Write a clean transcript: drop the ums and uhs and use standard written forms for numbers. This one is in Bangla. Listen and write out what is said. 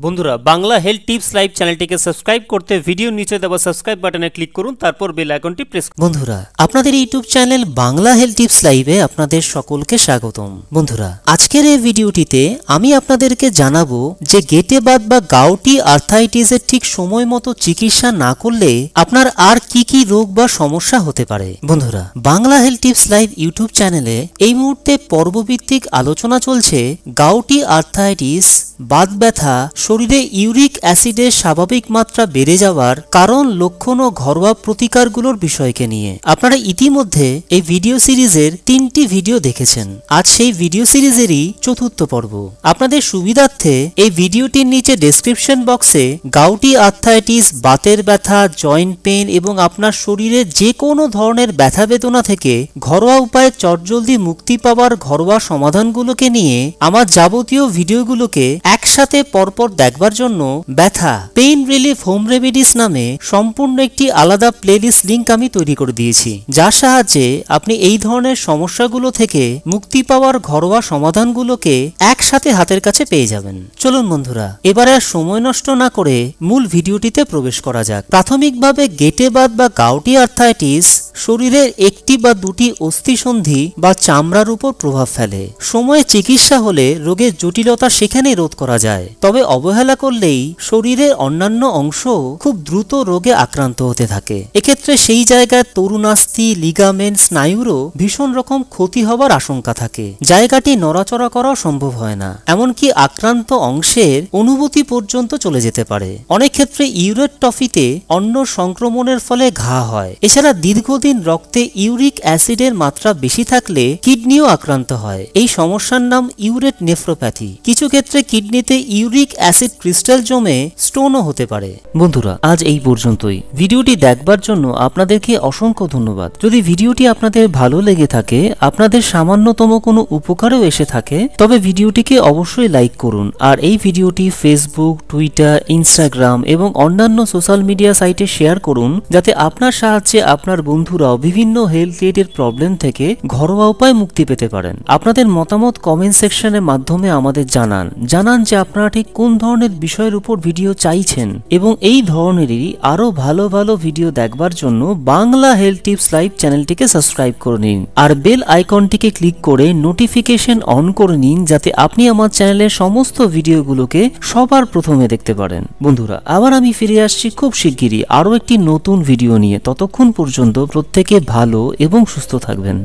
বন্ধুরা বাংলা হেলথ টিপস লাইভ চ্যানেলটিকে সাবস্ক্রাইব করতে ভিডিওর নিচে দেওয়া সাবস্ক্রাইব বাটনে ক্লিক করুন, তারপর বেল আইকনটি প্রেস করুন। বন্ধুরা আপনাদের YouTube channel Bangla health tips লাইভে আপনাদের সকলকে স্বাগতম। বন্ধুরা আজকের এই ভিডিওটিতে আমি আপনাদেরকে জানাবো যে গেটে বাত বা গাউটি আর্থাইটিসের ঠিক সময় মতো চিকিৎসা না করলে আপনার আর কি কি রোগ বা সমস্যা হতে পারে। বন্ধুরা Bangla health tips live YouTube চ্যানেলে এই মুহূর্তে পর্বভিত্তিক আলোচনা চলছে গাউটি আর্থাইটিস, বাত ব্যথা, শরীরে ইউরিক অ্যাসিডের স্বাভাবিক মাত্রা বেড়ে যাওয়ার কারণ, লক্ষণ ও ঘরোয়া প্রতিকারগুলোর বিষয়কে নিয়ে। আপনারা ইতিমধ্যে এই ভিডিও সিরিজের 3টি ভিডিও দেখেছেন। আজ সেই ভিডিও সিরিজেরই চতুর্থ পর্ব। আপনাদের সুবিধার্থে এই ভিডিওটির নিচে ডেসক্রিপশন বক্সে গাউটি আর্থাইটিস, বাতের ব্যথা, জয়েন্ট পেন এবং আপনার শরীরের যে কোনো ধরনের ব্যথা বেদনা থেকে ঘরোয়া উপায়ে চটজলদি মুক্তি পাওয়ার ঘরোয়া সমাধানগুলোকে নিয়ে আমার যাবতীয় ভিডিওগুলোকে একসাথে পরপর দেখবার জন্য ব্যথা পেইন রিলিফ হোম রেমেডিস নামে সম্পূর্ণ একটি আলাদা প্লেলিস্ট লিংক আমি তৈরি করে দিয়েছি, যার সাহায্যে আপনি এই ধরনের সমস্যাগুলো থেকে মুক্তি পাওয়ার ঘরোয়া সমাধানগুলোকে একসাথে হাতের কাছে পেয়ে যাবেন। চলুন বন্ধুরা এবারে আর সময় নষ্ট না করে মূল ভিডিওটিতে প্রবেশ করা যাক। প্রাথমিকভাবে গেটে বাত বা গাউটি আর্থাইটিস শরীরের একটি বা দুটি অস্থিসন্ধি বা চামড়ার উপর প্রভাব ফেলে। সময়ে চিকিৎসা হলে রোগের জটিলতা সেখানেই রোধ করা যায়, তবে অবহেলা করলেই শরীরের অন্যান্য অংশ খুব দ্রুত রোগে আক্রান্ত হতে থাকে। এক্ষেত্রে সেই জায়গায় তরুণাস্থি, লিগামেন্ট, স্নায়ুরও ভীষণ রকম ক্ষতি হবার আশঙ্কা থাকে। জায়গাটি নড়াচড়া করাও সম্ভব হয় না, এমনকি আক্রান্ত অংশের অনুভূতি পর্যন্ত চলে যেতে পারে। অনেক ক্ষেত্রে ইউরেট্রফিতে অন্য সংক্রমণের ফলে ঘা হয়। এছাড়া দীর্ঘদিন রক্তে ইউরিক অ্যাসিডের মাত্রা বেশি থাকলে কিডনিও আক্রান্ত হয়। এই সমস্যার নাম ইউরেট নেফ্রোপ্যাথি। কিছু ক্ষেত্রে কিডনিতে ইউরিক অ্যাসিড ক্রিস্টাল জমে স্টোনও হতে পারে। বন্ধুরা আজ এই পর্যন্তই। ভিডিওটি দেখবার জন্য আপনাদেরকে অসংখ্য ধন্যবাদ। যদি ভিডিওটি আপনাদের ভালো লেগে থাকে, আপনাদের সামান্যতম কোনো উপকারও এসে থাকে, তবে ভিডিওটিকে অবশ্যই লাইক করুন। আর এই ভিডিওটি ফেসবুক, টুইটার, ইনস্টাগ্রাম এবং অন্যান্য সোশ্যাল মিডিয়া সাইটে শেয়ার করুন, যাতে আপনার সাহায্যে আপনার বন্ধুরাও বিভিন্ন হেলথ রিলেটেড প্রবলেম থেকে ঘরোয়া উপায়ে মুক্তি পেতে পারেন। আপনাদের মতামত কমেন্ট সেকশনের মাধ্যমে আমাদের জানান যে আপনারা ঠিক কোন ধরনের বিষয়ের উপর ভিডিও চাইছেন, এবং এই ধরনেরই আরো ভালো ভালো ভিডিও দেখবার জন্য বাংলা হেলথ টিপস লাইভ চ্যানেলটিকে সাবস্ক্রাইব করে নিন আর বেল আইকনটিকে ক্লিক করে নোটিফিকেশন অন করে নিন, যাতে আপনি আমার চ্যানেলের সমস্ত ভিডিওগুলোকে সবার প্রথমে দেখতে পারেন। বন্ধুরা আবার আমি ফিরে আসছি খুব শিগগিরই আরো একটি নতুন ভিডিও নিয়ে। ততক্ষণ পর্যন্ত প্রত্যেকে ভালো এবং সুস্থ থাকবেন।